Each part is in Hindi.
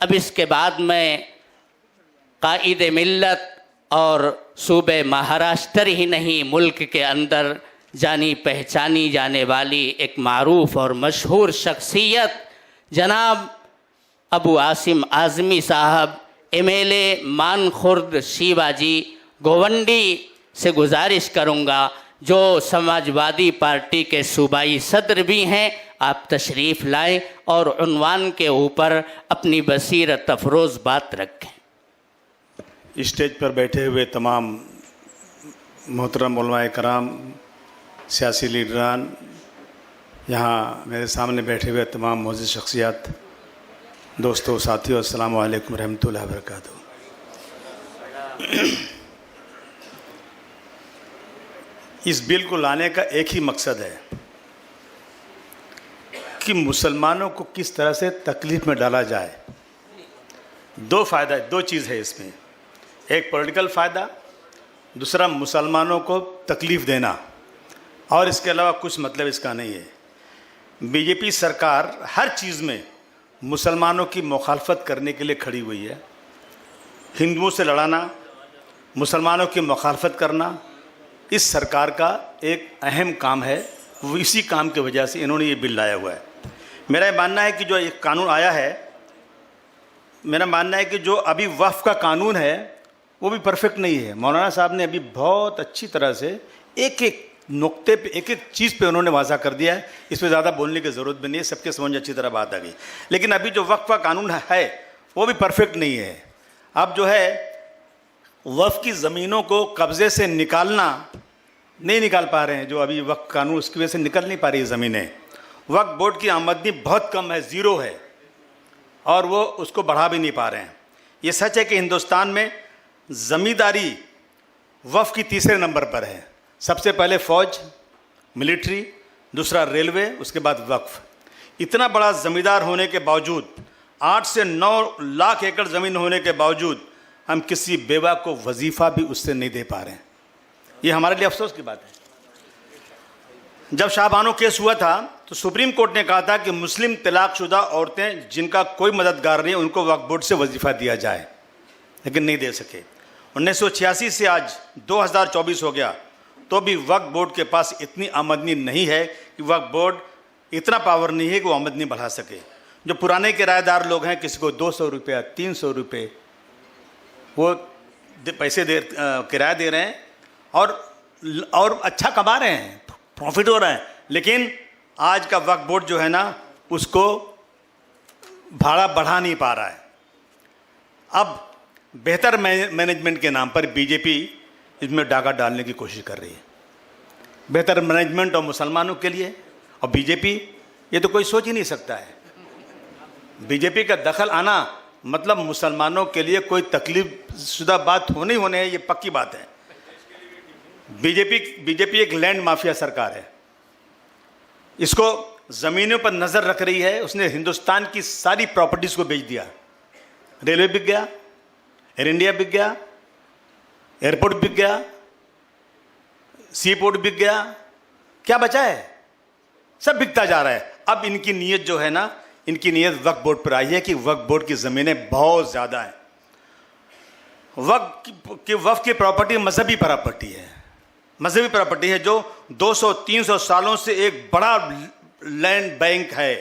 अब इसके बाद मैं कायद मिल्लत और सूबे महाराष्ट्र ही नहीं, मुल्क के अंदर जानी पहचानी जाने वाली एक मारूफ और मशहूर शख्सियत जनाब अबू आसिम आज़मी साहब MLA मानखुर्द शिवाजी गोवंडी से गुजारिश करूँगा, जो समाजवादी पार्टी के सूबाई सदर भी हैं, आप तशरीफ़ लाएं और उन्वान के ऊपर अपनी बसीरत अफरोज़ बात रखें। स्टेज पर बैठे हुए तमाम मोहतरम उलमाए कराम, सियासी लीडरान, यहाँ मेरे सामने बैठे हुए तमाम मोअज़्ज़िज़ शख्सियात, दोस्तों, साथियों, अस्सलाम वालेकुम रहमतुल्लाहि व बरकातहू। इस बिल को लाने का एक ही मकसद है कि मुसलमानों को किस तरह से तकलीफ़ में डाला जाए। दो चीज़ है इसमें, एक पॉलिटिकल फ़ायदा, दूसरा मुसलमानों को तकलीफ़ देना, और इसके अलावा कुछ मतलब इसका नहीं है। बीजेपी सरकार हर चीज़ में मुसलमानों की मुखालफत करने के लिए खड़ी हुई है। हिंदुओं से लड़ाना, मुसलमानों की मुखालफत करना इस सरकार का एक अहम काम है। वो इसी काम की वजह से इन्होंने ये बिल लाया हुआ है। मेरा ये मानना है कि जो एक कानून आया है, मेरा मानना है कि जो अभी वक्फ का कानून है वो भी परफेक्ट नहीं है। मौलाना साहब ने अभी बहुत अच्छी तरह से एक एक नुक्ते पे, एक एक चीज़ पे उन्होंने वाज़ा कर दिया है। इस पर ज़्यादा बोलने की ज़रूरत भी नहीं है, सबके समझ अच्छी तरह बात आ गई। लेकिन अभी जो वक्फ का कानून है वो भी परफेक्ट नहीं है। अब जो है वक्फ की ज़मीनों को कब्ज़े से निकालना नहीं निकाल पा रहे हैं, जो अभी वक्फ कानून, उसकी वजह से निकल नहीं पा रही है ज़मीनें। वक्फ बोर्ड की आमदनी बहुत कम है, ज़ीरो है, और वो उसको बढ़ा भी नहीं पा रहे हैं। ये सच है कि हिंदुस्तान में ज़मींदारी वक्फ की तीसरे नंबर पर है। सबसे पहले फ़ौज, मिलिट्री, दूसरा रेलवे, उसके बाद वक्फ। इतना बड़ा ज़मींदार होने के बावजूद, 8 से 9 लाख एकड़ ज़मीन होने के बावजूद हम किसी बेवा को वजीफ़ा भी उससे नहीं दे पा रहे हैं। ये हमारे लिए अफसोस की बात है। जब शाहबानो केस हुआ था तो सुप्रीम कोर्ट ने कहा था कि मुस्लिम तलाकशुदा औरतें जिनका कोई मददगार नहीं, उनको वक्फ बोर्ड से वजीफ़ा दिया जाए, लेकिन नहीं दे सके। 1986 से आज 2024 हो गया, तो भी वक्फ बोर्ड के पास इतनी आमदनी नहीं है कि वक्फ बोर्ड इतना पावर नहीं है कि वो आमदनी बढ़ा सके। जो पुराने किराएदार लोग हैं, किसी को 200 रुपया, 300 रुपये वो पैसे किराया दे रहे हैं और अच्छा कमा रहे हैं, प्रॉफिट हो रहा है, लेकिन आज का वक्फ बोर्ड जो है ना, उसको भाड़ा बढ़ा नहीं पा रहा है। अब बेहतर मैनेजमेंट के नाम पर बीजेपी इसमें डाका डालने की कोशिश कर रही है। बेहतर मैनेजमेंट और मुसलमानों के लिए, और बीजेपी, ये तो कोई सोच ही नहीं सकता है। बीजेपी का दखल आना मतलब मुसलमानों के लिए कोई तकलीफ शुदा बात होने है, ये पक्की बात है। बीजेपी एक लैंड माफिया सरकार है। इसको ज़मीनों पर नज़र रख रही है। उसने हिंदुस्तान की सारी प्रॉपर्टीज़ को बेच दिया। रेलवे बिक गया, एयर इंडिया बिक गया, एयरपोर्ट बिक गया, सी पोर्ट बिक गया, क्या बचा है? सब बिकता जा रहा है। अब इनकी नीयत जो है ना, इनकी नीयत वक्फ बोर्ड पर आई है कि वक्फ बोर्ड की ज़मीनें बहुत ज़्यादा हैं। वक्फ की प्रॉपर्टी मजहबी प्रॉपर्टी है, मजहबी प्रॉपर्टी है, जो 200-300 सालों से एक बड़ा लैंड बैंक है।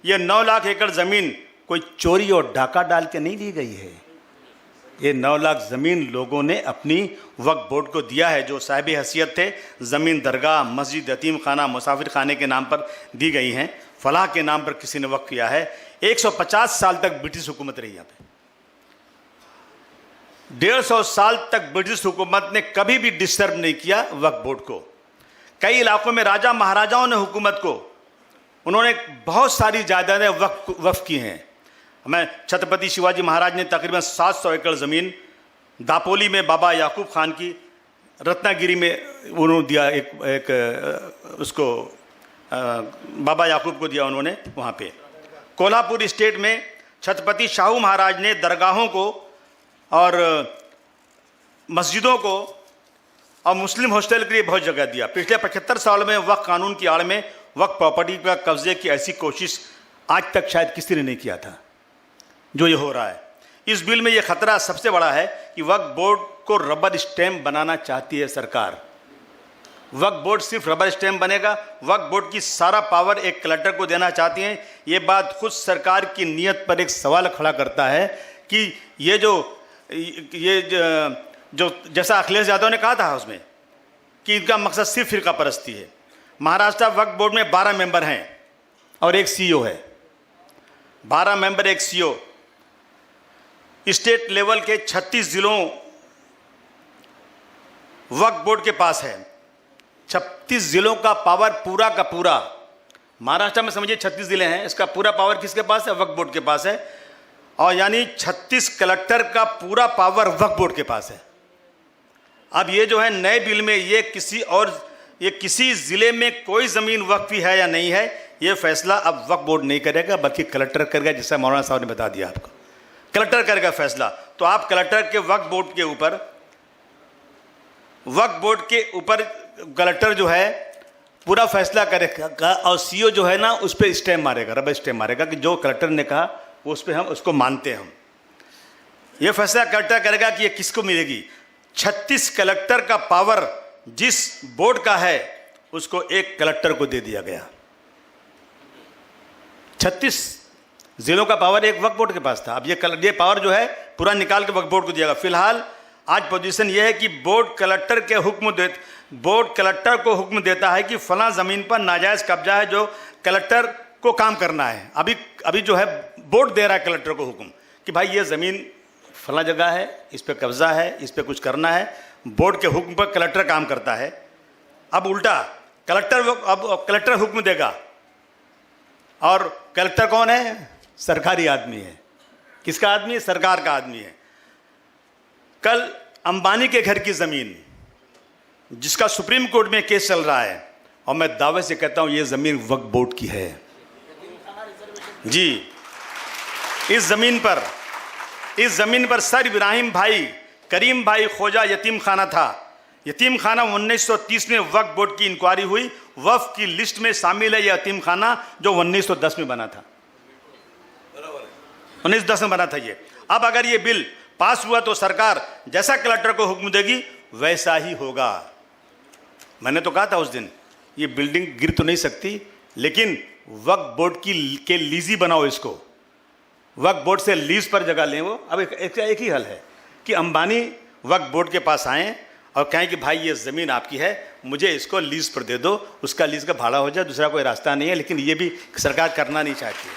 यह 9 लाख एकड़ ज़मीन कोई चोरी और डाका डाल के नहीं ली गई है। ये 9 लाख ज़मीन लोगों ने अपनी वक्फ बोर्ड को दिया है, जो साहिब हैसियत थे। ज़मीन दरगाह, मस्जिद, यतीम खाना, मुसाफिर खाने के नाम पर दी गई हैं। फलाह के नाम पर किसी ने वक्फ किया है। 150 साल तक ब्रिटिश हुकूमत रही यहाँ पे। 150 साल तक ब्रिटिश हुकूमत ने कभी भी डिस्टर्ब नहीं किया वक्फ बोर्ड को। कई इलाकों में राजा महाराजाओं ने हुकूमत को, उन्होंने बहुत सारी जायदादें वक्फ की हैं। हमें छत्रपति शिवाजी महाराज ने तकरीबन 700 एकड़ ज़मीन दापोली में बाबा याकूब खान की, रत्नागिरी में उन्होंने दिया, एक उसको बाबा याकूब को दिया उन्होंने वहाँ पे। कोल्हापुर स्टेट में छत्रपति शाहू महाराज ने दरगाहों को और मस्जिदों को और मुस्लिम हॉस्टल के लिए बहुत जगह दिया। पिछले 75 साल में वक्फ कानून की आड़ में वक्फ प्रॉपर्टी का कब्जे की ऐसी कोशिश आज तक शायद किसी ने नहीं किया था। जो ये हो रहा है। इस बिल में ये खतरा सबसे बड़ा है कि वक्फ बोर्ड को रबर स्टैम्प बनाना चाहती है सरकार। वक्फ बोर्ड सिर्फ रबर स्टैम्प बनेगा, वक्फ बोर्ड की सारा पावर एक कलेक्टर को देना चाहती हैं। ये बात खुद सरकार की नीयत पर एक सवाल खड़ा करता है कि ये जो जैसा अखिलेश यादव ने कहा था उसमें कि इनका मकसद सिर्फ फिरका परस्ती है। महाराष्ट्र वक्फ बोर्ड में 12 मेंबर हैं और एक सीईओ है। 12 मेंबर, एक सीईओ। स्टेट लेवल के 36 जिलों वक्फ बोर्ड के पास है। 36 जिलों का पावर पूरा का पूरा, महाराष्ट्र में समझिए 36 जिले हैं, इसका पूरा पावर किसके पास है? वक्फ बोर्ड के पास है। और यानी 36 कलेक्टर का पूरा पावर वक्फ बोर्ड के पास है। अब ये जो है नए बिल में ये किसी जिले में कोई ज़मीन वक्फी है या नहीं है, ये फैसला अब वक्फ बोर्ड नहीं करेगा बल्कि कलेक्टर करेगा, जैसा मौलाना साहब ने बता दिया आपको। कलेक्टर करेगा फैसला। तो आप कलेक्टर के वक्फ बोर्ड के ऊपर कलेक्टर जो है पूरा फैसला करेगा और सीईओ जो है ना उस पर स्टैम्प मारेगा, रबर स्टैम्प मारेगा कि जो कलेक्टर ने कहा वो उस पर हम उसको मानते हैं। हम ये फैसला कलेक्टर करेगा कि ये किसको मिलेगी। 36 कलेक्टर का पावर जिस बोर्ड का है उसको एक कलेक्टर को दे दिया गया। 36 जिलों का पावर एक वक्फ बोर्ड के पास था। अब ये पावर जो है पूरा निकाल के वक्फ बोर्ड को दिया गया। फिलहाल आज पोजीशन ये है कि बोर्ड कलेक्टर को हुक्म देता है कि फलां ज़मीन पर नाजायज़ कब्जा है जो कलेक्टर को काम करना है। अभी जो है बोर्ड दे रहा है कलेक्टर को हुक्म कि भाई ये ज़मीन फलां जगह है, इस पर कब्जा है, इस पर कुछ करना है। बोर्ड के हुक्म पर कलेक्टर काम करता है। अब उल्टा कलेक्टर हुक्म देगा और कलेक्टर कौन है? सरकारी आदमी है। किसका आदमी है? सरकार का आदमी है। कल अंबानी के घर की ज़मीन जिसका सुप्रीम कोर्ट में केस चल रहा है, और मैं दावे से कहता हूं ये ज़मीन वक्फ बोर्ड की है जी। इस ज़मीन पर सर इब्राहिम भाई करीम भाई खोजा यतीम खाना था। यतीम खाना 1930 में वक्फ बोर्ड की इंक्वायरी हुई, वक्फ की लिस्ट में शामिल है यह यतीम खाना जो 1910 में बना था। 1910 में बना था ये। अब अगर ये बिल पास हुआ तो सरकार जैसा कलेक्टर को हुक्म देगी वैसा ही होगा। मैंने तो कहा था उस दिन ये बिल्डिंग गिर तो नहीं सकती, लेकिन वक्फ बोर्ड के लीजी बनाओ इसको, वक्फ बोर्ड से लीज पर जगह लें। वो अब एक ही हल है कि अंबानी वक्फ बोर्ड के पास आएँ और कहें कि भाई ये ज़मीन आपकी है, मुझे इसको लीज पर दे दो, उसका लीज का भाड़ा हो जाए, दूसरा कोई रास्ता नहीं है। लेकिन ये भी सरकार करना नहीं चाहती है।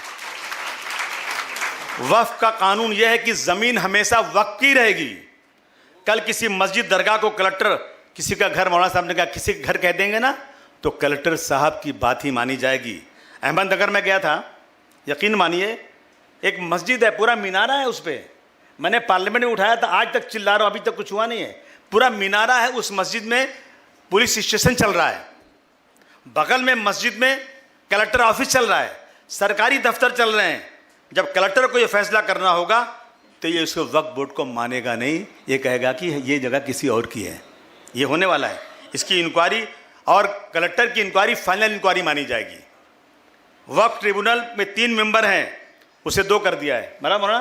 वक्फ का कानून यह है कि ज़मीन हमेशा वक्फ की रहेगी। कल किसी मस्जिद दरगाह को कलेक्टर, किसी का घर, मौलाना साहब ने कहा किसी का घर कह देंगे ना तो कलेक्टर साहब की बात ही मानी जाएगी। अहमदनगर में गया था, यकीन मानिए एक मस्जिद है, पूरा मीनारा है उस पर। मैंने पार्लियामेंट में उठाया था, आज तक चिल्ला रहा हूँ, अभी तक कुछ हुआ नहीं है। पूरा मीनारा है, उस मस्जिद में पुलिस स्टेशन चल रहा है, बगल में मस्जिद में कलेक्टर ऑफिस चल रहा है, सरकारी दफ्तर चल रहे हैं। जब कलेक्टर को ये फैसला करना होगा तो ये उसको वक्फ बोर्ड को मानेगा नहीं, ये कहेगा कि ये जगह किसी और की है। ये होने वाला है। इसकी इंक्वायरी और कलेक्टर की इंक्वायरी फाइनल इंक्वायरी मानी जाएगी। वक्फ ट्रिब्यूनल में 3 मेंबर हैं, उसे 2 कर दिया है, बराबर,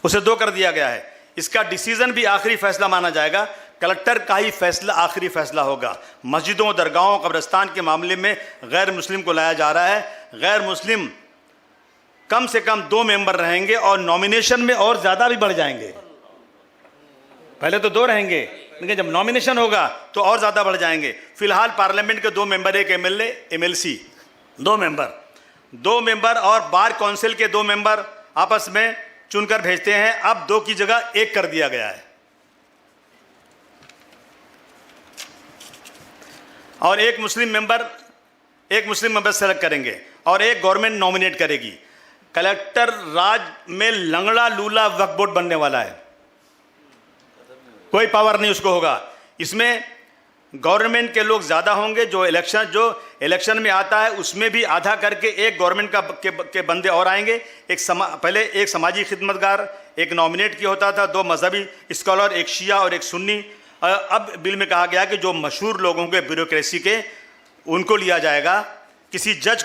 उसे 2 कर दिया गया है। इसका डिसीजन भी आखिरी फैसला माना जाएगा। कलेक्टर का ही फैसला आखिरी फैसला होगा। मस्जिदों, दरगाहों, कब्रिस्तान के मामले में गैर मुस्लिम को लाया जा रहा है। गैर मुस्लिम कम से कम 2 मेंबर रहेंगे और नॉमिनेशन में और ज़्यादा भी बढ़ जाएंगे। पहले तो 2 रहेंगे, लेकिन जब नॉमिनेशन होगा तो और ज़्यादा बढ़ जाएंगे। फिलहाल पार्लियामेंट के 2 मेंबर, एक एमएलए एमएलसी, 2 मेंबर और बार काउंसिल के 2 मेंबर आपस में चुनकर भेजते हैं। अब 2 की जगह 1 कर दिया गया है और एक मुस्लिम मेंबर सेलेक्ट करेंगे और एक गवर्नमेंट नॉमिनेट करेगी। कलेक्टर राज में लंगड़ा लूला वक्फ बोर्ड बनने वाला है, कोई पावर नहीं उसको होगा। इसमें गवर्नमेंट के लोग ज़्यादा होंगे, जो इलेक्शन में आता है उसमें भी आधा करके एक गवर्नमेंट के बंदे और आएंगे। पहले एक समाजी खिदमतगार एक नॉमिनेट किया होता था, 2 मजहबी स्कॉलर, एक शिया और एक सुन्नी। अब बिल में कहा गया कि जो मशहूर लोगों के ब्यूरोक्रेसी के उनको लिया जाएगा। किसी जज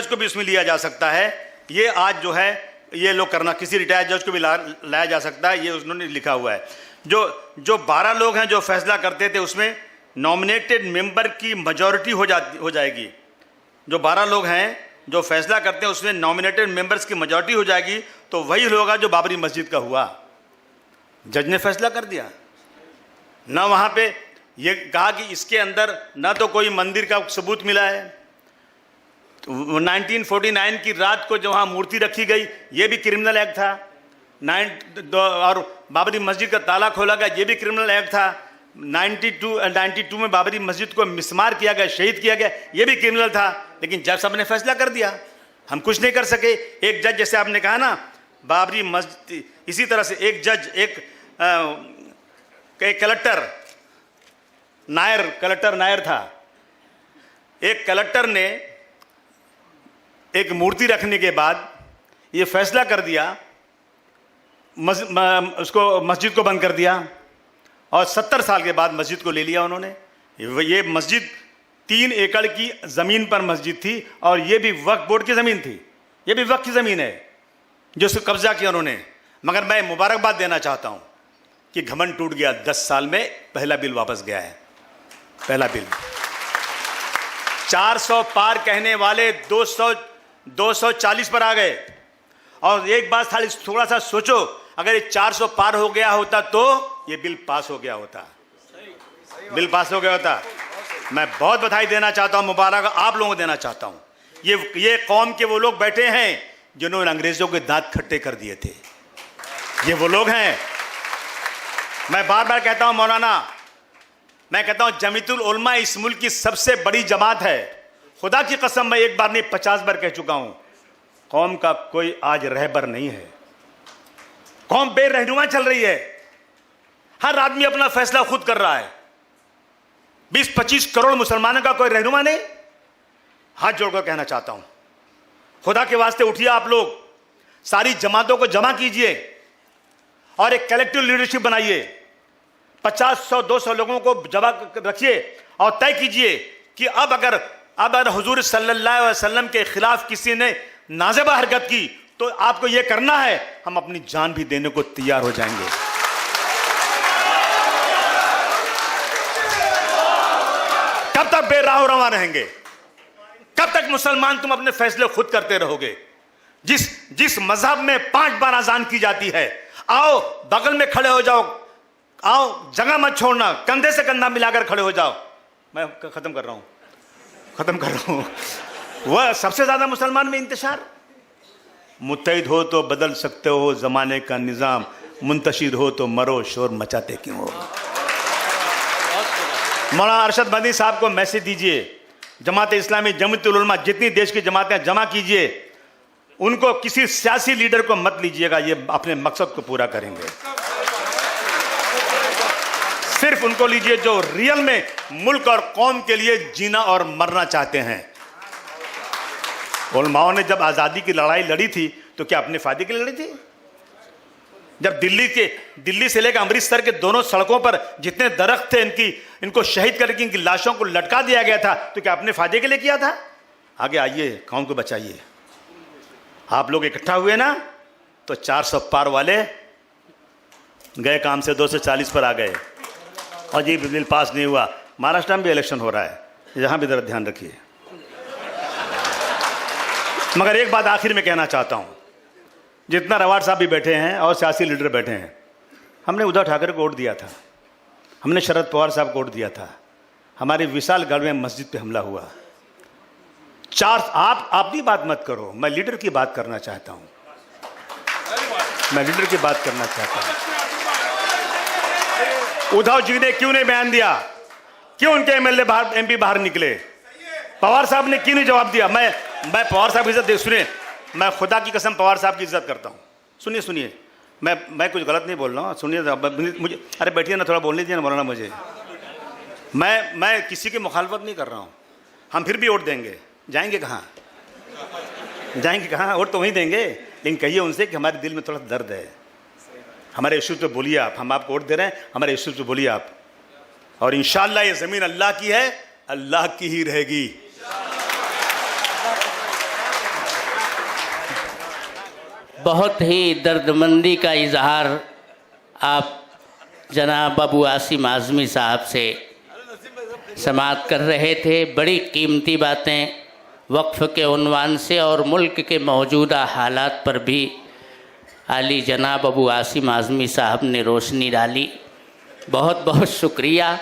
को भी इसमें लिया जा सकता है। ये आज जो है ये लोग करना, किसी रिटायर्ड जज को भी लाया जा सकता है, ये उन्होंने लिखा हुआ है। जो 12 लोग हैं जो फैसला करते थे, उसमें नॉमिनेटेड मेंबर की मेजॉरिटी हो जाएगी। जो 12 लोग हैं जो फैसला करते हैं उसमें नॉमिनेटेड मेंबर्स की मेजॉरिटी हो जाएगी, तो वही होगा जो बाबरी मस्जिद का हुआ। जज ने फैसला कर दिया ना, वहाँ पे ये कहा कि इसके अंदर ना तो कोई मंदिर का सबूत मिला है, तो 1949 की रात को जो वहाँ मूर्ति रखी गई ये भी क्रिमिनल एक्ट था, और बाबरी मस्जिद का ताला खोला गया ये भी क्रिमिनल एक्ट था, 92 में बाबरी मस्जिद को मिसमार किया गया, शहीद किया गया, ये भी क्रिमिनल था। लेकिन जज साहब ने फैसला कर दिया, हम कुछ नहीं कर सके। एक जज, जैसे आपने कहा ना बाबरी मस्जिद, इसी तरह से एक जज, एक कलेक्टर नायर था, एक कलेक्टर ने एक मूर्ति रखने के बाद ये फैसला कर दिया, उसको मस्जिद को बंद कर दिया, और 70 साल के बाद मस्जिद को ले लिया उन्होंने। ये मस्जिद 3 एकड़ की ज़मीन पर मस्जिद थी, और ये भी वक्फ बोर्ड की ज़मीन थी, ये भी वक्फ की ज़मीन है जो उसको कब्जा किया उन्होंने। मगर मैं मुबारकबाद देना चाहता हूँ कि घमंड टूट गया, 10 साल में पहला बिल वापस गया है, पहला बिल। 400 पार कहने वाले 240 पर आ गए। और एक बात खाली थोड़ा सा सोचो, अगर ये 400 पार हो गया होता तो ये बिल पास हो गया होता, बिल पास हो गया होता। मैं बहुत बधाई देना चाहता हूं, मुबारक आप लोगों को देना चाहता हूं। ये कौम के वो लोग बैठे हैं जिन्होंने अंग्रेजों के दांत खट्टे कर दिए थे, ये वो लोग हैं। मैं बार बार कहता हूं मौलाना, मैं कहता हूं जमीयतुल उलमा इस मुल्क की सबसे बड़ी जमात है। खुदा की कसम मैं एक बार नहीं 50 बार कह चुका हूं, कौम का कोई आज रहबर नहीं है, कौम बेरहनुमा चल रही है। हर आदमी अपना फैसला खुद कर रहा है। 20-25 करोड़ मुसलमानों का कोई रहनुमा नहीं। हाथ जोड़कर कहना चाहता हूं, खुदा के वास्ते उठिए आप लोग, सारी जमातों को जमा कीजिए और एक कलेक्टिव लीडरशिप बनाइए। 50, 100, 200 लोगों को जमा रखिए और तय कीजिए कि अब अगर हुजूर सल्लल्लाहु अलैहि वसल्लम के खिलाफ किसी ने नाज़ेबा हरकत की तो आपको यह करना है, हम अपनी जान भी देने को तैयार हो जाएंगे। कब तक बेराह रवा रहेंगे? कब तक मुसलमान तुम अपने फैसले खुद करते रहोगे? जिस मजहब में 5 बार अजान की जाती है, आओ बगल में खड़े हो जाओ, आओ जगह मत छोड़ना, कंधे से कंधा मिलाकर खड़े हो जाओ। मैं खत्म कर रहा हूं। वह सबसे ज्यादा मुसलमान में इंतशार। मुत्तहिद हो तो बदल सकते हो जमाने का निजाम, मुंतशिर हो तो मरो शोर मचाते क्यों हो। मौलाना अरशद मदनी साहब को मैसेज दीजिए, जमात इस्लामी, जमीयतुल उलमा, जितनी देश की जमातें जमा कीजिए, उनको किसी सियासी लीडर को मत लीजिएगा, ये अपने मकसद को पूरा करेंगे। सिर्फ उनको लीजिए जो रियल में मुल्क और कौम के लिए जीना और मरना चाहते हैं। उलमाओं ने जब आज़ादी की लड़ाई लड़ी थी तो क्या अपने फायदे के लिए लड़ी थी? जब दिल्ली से लेकर अमृतसर के दोनों सड़कों पर जितने दरख्त थे इनको शहीद करके इनकी लाशों को लटका दिया गया था, तो क्या अपने फायदे के लिए किया था? आगे आइए, कौम को बचाइए। आप लोग इकट्ठा हुए ना तो 400 पार वाले गए काम से 240 पर आ गए और ये बिल पास नहीं हुआ। महाराष्ट्र में भी इलेक्शन हो रहा है, यहाँ भी जरा ध्यान रखिए। मगर एक बात आखिर में कहना चाहता हूँ, जितना रवाड़ साहब भी बैठे हैं और सियासी लीडर बैठे हैं, हमने उद्धव ठाकरे को वोट दिया था, हमने शरद पवार साहब को वोट दिया था, हमारी विशालगढ़ में मस्जिद पे हमला हुआ। आप अपनी बात मत करो, मैं लीडर की बात करना चाहता हूँ, उद्धव जी ने क्यों नहीं बयान दिया? क्यों उनके एमएलए एमपी बाहर निकले? पवार साहब ने क्यों नहीं जवाब दिया? मैं पवार साहब की इज्जत सुनिए, मैं खुदा की कसम पवार साहब की इज्जत करता हूँ। सुनिए, मैं कुछ गलत नहीं बोल रहा हूँ, सुनिए मुझे। अरे बैठिए ना, थोड़ा बोलने दीजिए ना मौलाना मुझे। मैं किसी की मुखालफत नहीं कर रहा हूँ। हम फिर भी वोट देंगे। जाएंगे कहाँ? वोट तो वहीं देंगे, लेकिन कहिए उनसे कि हमारे दिल में थोड़ा दर्द है, हमारे इश्यूज पे बोलिए आप। हम आपको वोट दे रहे हैं, हमारे इश्यूज पे बोलिए आप। और इंशाअल्लाह ये ज़मीन अल्लाह की है, अल्लाह की ही रहेगी। बहुत ही दर्दमंदी का इजहार आप जनाब अबू आसिम आज़मी साहब से समाअत कर रहे थे। बड़ी कीमती बातें वक्फ़ के उन्वान से और मुल्क के मौजूदा हालात पर भी आली जनाब अबू आसिम आज़मी साहब ने रोशनी डाली। बहुत बहुत शुक्रिया।